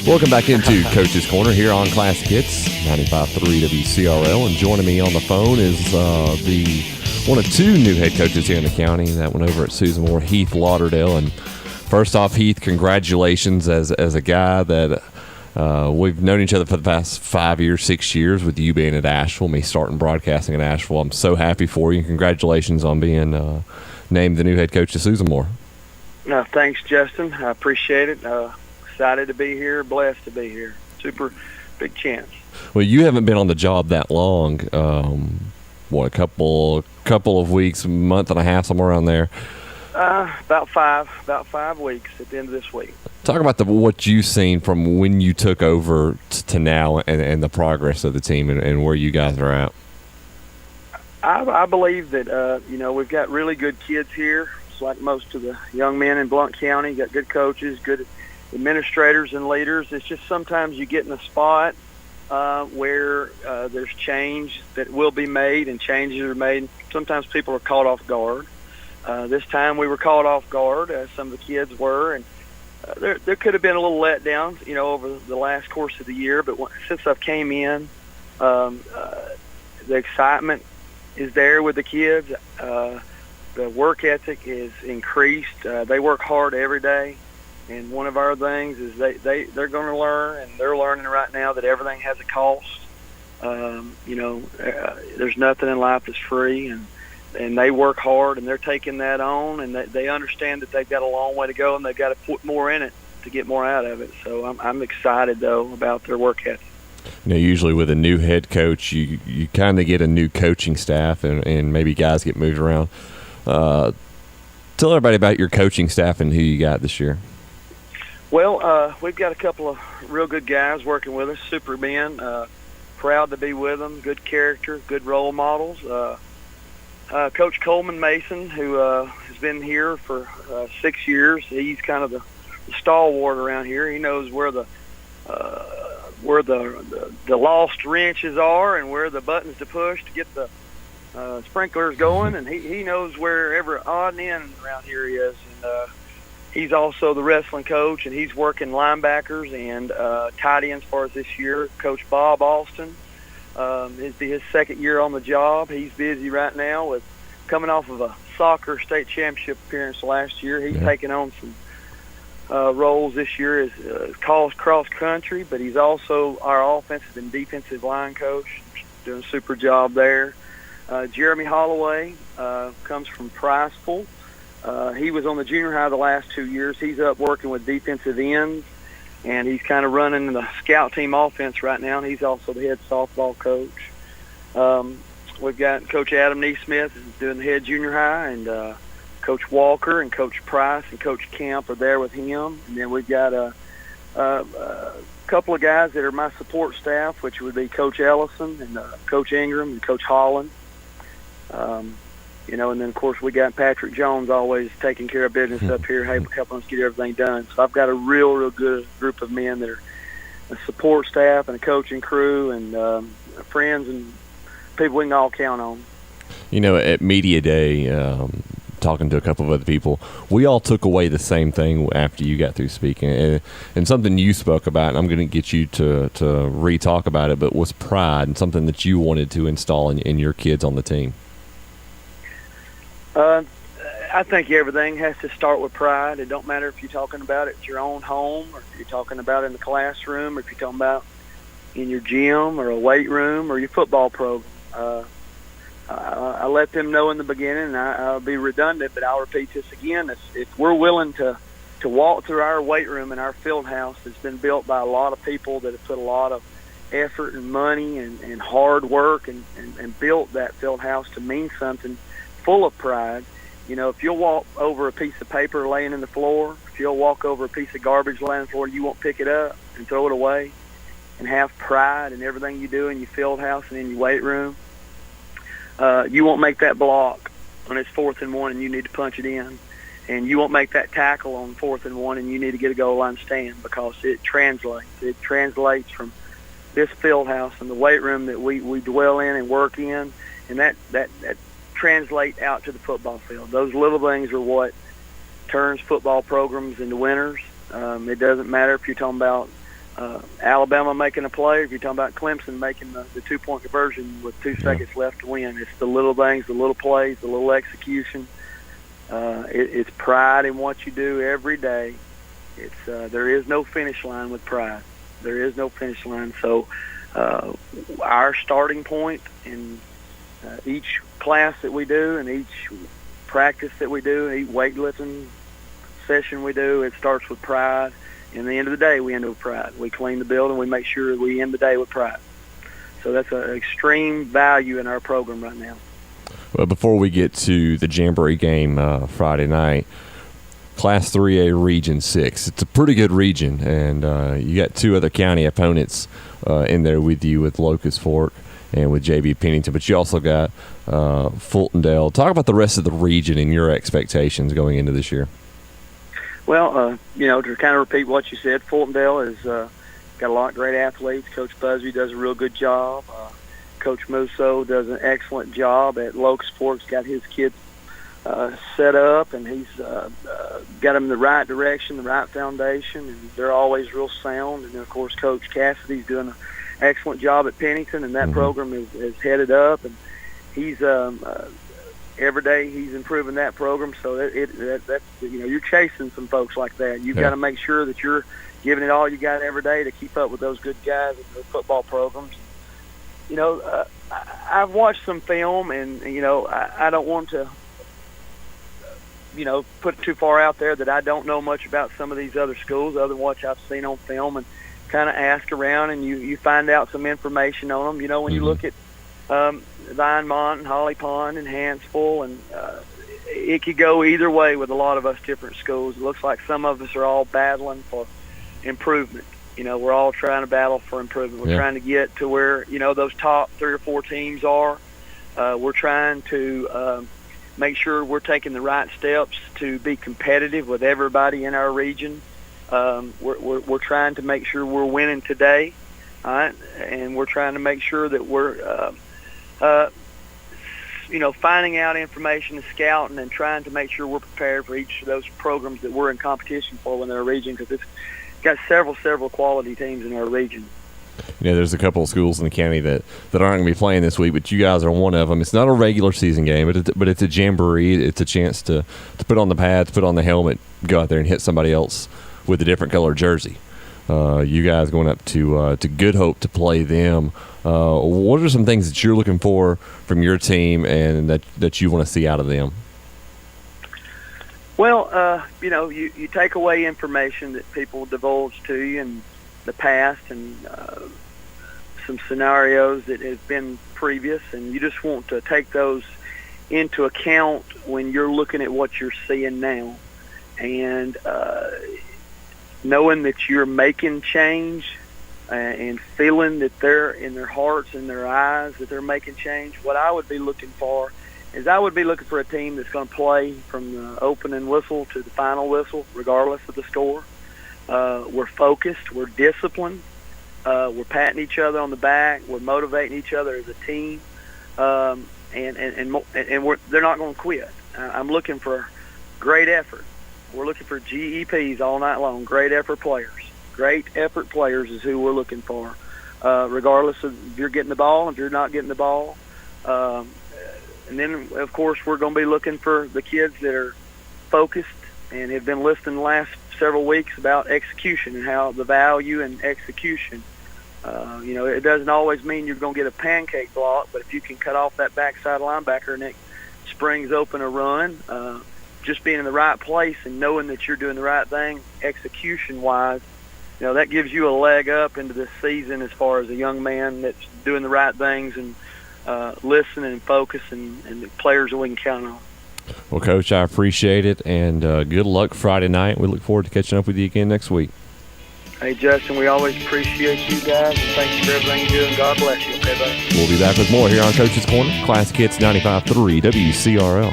Welcome back into Coach's Corner here on Classic Hits 95.3 WCRL, and joining me on the phone is the one of two new head coaches here in the county. That one over at Susan Moore, Heath Lauderdale. And first off, Heath, congratulations as a guy that we've known each other for the past 5 years, 6 years, with you being at Asheville, me starting broadcasting at Asheville. I'm so happy for you. Congratulations on being named the new head coach of Susan Moore. No, thanks, Justin. I appreciate it. Excited to be here, blessed to be here. Super big chance. Well, you haven't been on the job that long. A couple of weeks, month and a half, somewhere around there. About 5 weeks at the end of this week. Talk about what you've seen from when you took over to now, and the progress of the team and where you guys are at. I believe that we've got really good kids here. It's like most of the young men in Blount County. Got good coaches, good administrators and leaders. It's just sometimes you get in a spot where there's change that will be made and changes are made. Sometimes people are caught off guard. This time we were caught off guard, as some of the kids were, and there could have been a little letdown, over the last course of the year. But since I've came in, the excitement is there with the kids. The work ethic is increased. They work hard every day. And one of our things is they're going to learn, and they're learning right now that everything has a cost. There's nothing in life that's free, and they work hard, and they're taking that on, and they understand that they've got a long way to go, and they've got to put more in it to get more out of it. So I'm excited, though, about their work ethic. Usually with a new head coach, you kind of get a new coaching staff, and maybe guys get moved around. Tell everybody about your coaching staff and who you got this year. Well, we've got a couple of real good guys working with us, super men. Proud to be with them, good character, good role models. Coach Coleman Mason, who has been here for 6 years, he's kind of the stalwart around here. He knows where the lost wrenches are and where the buttons to push to get the sprinklers going, and he knows where every odd and end around here is. And he's also the wrestling coach, and he's working linebackers and tight ends for us this year. Coach Bob Alston, it'd be his second year on the job. He's busy right now with coming off of a soccer state championship appearance last year. He's taking on some roles this year as cross country, but he's also our offensive and defensive line coach, doing a super job there. Jeremy Holloway comes from Priceville. He was on the junior high the last 2 years. He's up working with defensive ends, and he's kind of running the scout team offense right now, and he's also the head softball coach. We've got Coach Adam Neesmith who's doing the head junior high, and Coach Walker and Coach Price and Coach Camp are there with him. And then we've got a couple of guys that are my support staff, which would be Coach Ellison and Coach Ingram and Coach Holland. And then, of course, we got Patrick Jones always taking care of business up here, helping us get everything done. So I've got a real good group of men that are a support staff and a coaching crew and friends and people we can all count on. At Media Day, talking to a couple of other people, we all took away the same thing after you got through speaking. And something you spoke about, and I'm going to get you to re-talk about it, but was pride, and something that you wanted to install in your kids on the team. I think everything has to start with pride. It don't matter if you're talking about it at your own home, or if you're talking about it in the classroom, or if you're talking about in your gym or a weight room or your football program. I let them know in the beginning, and I'll be redundant, but I'll repeat this again. If we're willing to walk through our weight room and our field house that's been built by a lot of people that have put a lot of effort and money and hard work and built that field house to mean something full of pride. If you'll walk over a piece of paper laying in the floor, if you'll walk over a piece of garbage laying on the floor, you won't pick it up and throw it away and have pride in everything you do in your field house and in your weight room, you won't make that block when it's 4th and 1 and you need to punch it in. And you won't make that tackle on 4th and 1 and you need to get a goal line stand, because it translates. It translates from this field house and the weight room that we dwell in and work in, and that translate out to the football field. Those little things are what turns football programs into winners. It doesn't matter if you're talking about Alabama making a play, if you're talking about Clemson making the 2-point conversion with 2 seconds left to win. It's the little things, the little plays, the little execution. It's pride in what you do every day. There is no finish line with pride. There is no finish line. So our starting point in each class that we do and each practice that we do, each weightlifting session we do, it starts with pride. And at the end of the day, we end with pride. We clean the building. We make sure we end the day with pride. So that's an extreme value in our program right now. Well, before we get to the Jamboree game Friday night, Class 3A Region 6. It's a pretty good region, and you got 2 other county opponents in there with you, with Locust Fork and with JB Pennington, but you also got Fultondale. Talk about the rest of the region and your expectations going into this year. Well, to kind of repeat what you said, Fultondale has got a lot of great athletes. Coach Busby does a real good job. Coach Musso does an excellent job at Locust Fork. He's got his kids set up, and he's got them in the right direction, the right foundation, and they're always real sound. And, of course, Coach Cassidy's doing an excellent job at Pennington, and that program is headed up. And he's every day he's improving that program. So that's you're chasing some folks like that. You've got to make sure that you're giving it all you got every day to keep up with those good guys in the football programs. I've watched some film, and I don't want to put it too far out there that I don't know much about some of these other schools other than what I've seen on film, and kind of ask around, and you find out some information on them. When you look at Vinemont and Holly Pond and Hansville, and it could go either way with a lot of us different schools. It looks like some of us are all battling for improvement. We're all trying to battle for improvement. We're trying to get to where, those top 3 or 4 teams are. We're trying to make sure we're taking the right steps to be competitive with everybody in our region. We're trying to make sure we're winning today, all right? And we're trying to make sure that we're, finding out information and scouting and trying to make sure we're prepared for each of those programs that we're in competition for in our region, because it's got several quality teams in our region. There's a couple of schools in the county that aren't going to be playing this week, but you guys are one of them. It's not a regular season game, but it's a jamboree. It's a chance to put on the pads, put on the helmet, go out there and hit somebody else with a different color jersey. You guys going up to Good Hope to play them. What are some things that you're looking for from your team and that you want to see out of them? Well, you take away information that people divulge to you in the past and some scenarios that have been previous, and you just want to take those into account when you're looking at what you're seeing now. And knowing that you're making change and feeling that they're in their hearts and their eyes that they're making change, what I would be looking for is I would be looking for a team that's going to play from the opening whistle to the final whistle, regardless of the score. We're focused. We're disciplined. We're patting each other on the back. We're motivating each other as a team, and they're not going to quit. I'm looking for great effort. We're looking for GEPs all night long. Great effort players. Great effort players is who we're looking for, regardless of if you're getting the ball, if you're not getting the ball. And then, of course, we're going to be looking for the kids that are focused and have been listening the last several weeks about execution and how the value in execution. It doesn't always mean you're going to get a pancake block, but if you can cut off that backside linebacker and it springs open a run, just being in the right place and knowing that you're doing the right thing execution-wise, that gives you a leg up into this season as far as a young man that's doing the right things and listening and focusing, and the players that we can count on. Well, Coach, I appreciate it, and good luck Friday night. We look forward to catching up with you again next week. Hey, Justin, we always appreciate you guys, and thank you for everything you do, and God bless you. Okay, buddy? We'll be back with more here on Coach's Corner, Classic Hits 95.3 WCRL.